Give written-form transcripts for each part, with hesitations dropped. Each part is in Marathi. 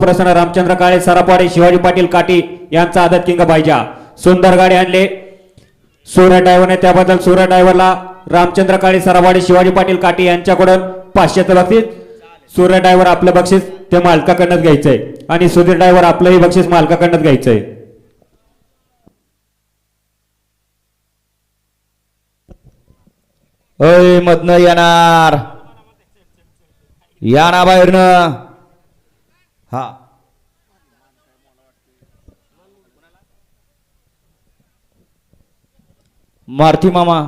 प्रसन्न रामचंद्र काळे सरापवाडे शिवाजी पाटील काटी यांचा आदत किंग बायजा सुंदर गाडी आणले सूर्य ड्रायव्हरने त्याबद्दल सूर्य ड्रायव्हरला रामचंद्र काळे सरापवाडे शिवाजी पाटील काटी यांच्याकडून 500चं बक्षीस सूर्य ड्रायव्हर आपलं बक्षीस ते मालकाकडनंच घ्यायचंय आणि सुधीर ड्रायव्हर आपलंही बक्षीस मालकाकडनंच घ्यायचंय। ओय मधनं येणार या ना बाहेरनं हा मारुती मामा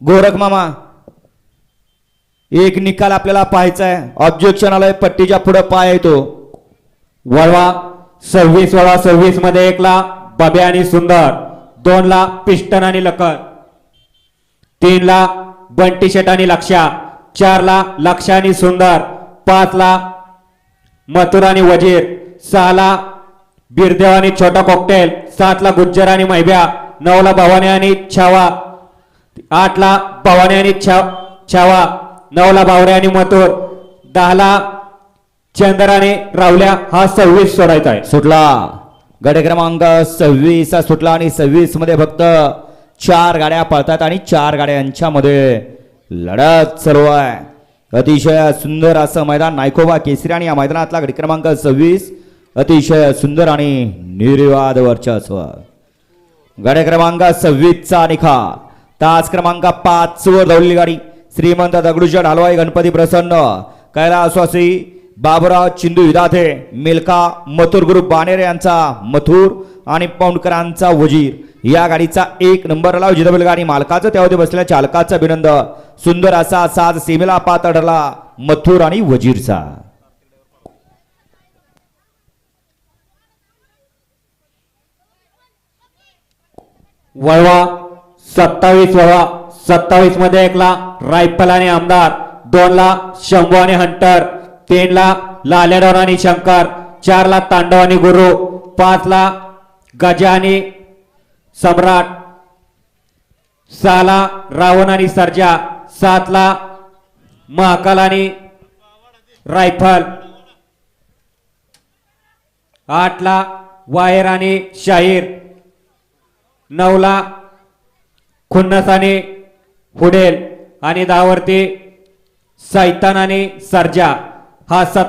गोरख मामा एक निकाल आपल्याला पाहायचा आहे। ऑब्जेक्शन आलंय पट्टीच्या पुढे पाय येतो वळवा 26 मध्ये 1 ला बाब्या आणि सुंदर 2 ला पिस्टन आणि लखन 3 ला बंटी शेट आणि लक्षा 4 ला लक्षा आणि सुंदर 5 ला मथुर आणि वजीर 6 ला बिरदेव आणि छोटा कॉकटेल 7 ला गुज्जर आणि मैब्या 9 ला भवानी आणि छावा 8 ला भवानी आणि छावा 9 ला बावरे आणि मथुर 10 ला चंद्र आणि रावल्या हा 26 सोडायचा आहे। सुटला गड क्रमांक 26 सुटला आणि 26 मध्ये फक्त 4 गाड्या पळतात आणि 4 गाड्यांच्यामध्ये लढत चालू आहे। अतिशय सुंदर असं मैदान नायकोबा केसरी आणि या मैदानातला गड क्रमांक 26 अतिशय सुंदर आणि निर्विवाद वर्चस्व गड क्रमांक 26 चा निकाल तास क्रमांक 5 वर धावलेली गाडी श्रीमंत दगडूशेठ हलवाई गणपती प्रसन्न कैलासवासी बाबुराव चिंदू विधाते मिल्का मथुर ग्रुप बाणेरे यांचा मथुर आणि पौंडकरांचा वजीर या गाडीचा 1 नंबर आला जिथं गाडी मालकाचं त्यामध्ये बसलेल्या चालकाचं अभिनंदन सुंदर असा साज सीमेला पात्र ठरला मथुर आणि वजीरचा। वळवा 27 मध्ये 1 ला रायफल आणि आमदार 2 ला शंभू आणि हंटर 3 ला लालेडोर आणि शंकर 4 ला तांडव आणि गुरु 5 ला गजा आणि सम्राट 6 ला रावण आणि सर्जा 7 ला महाकाल आणि रायफल 8 ला वायर आणि शाहीर 9 ला खुन्नस आणि हुडेल आणि 10 वरती सैतान आणि सर्जा हा 27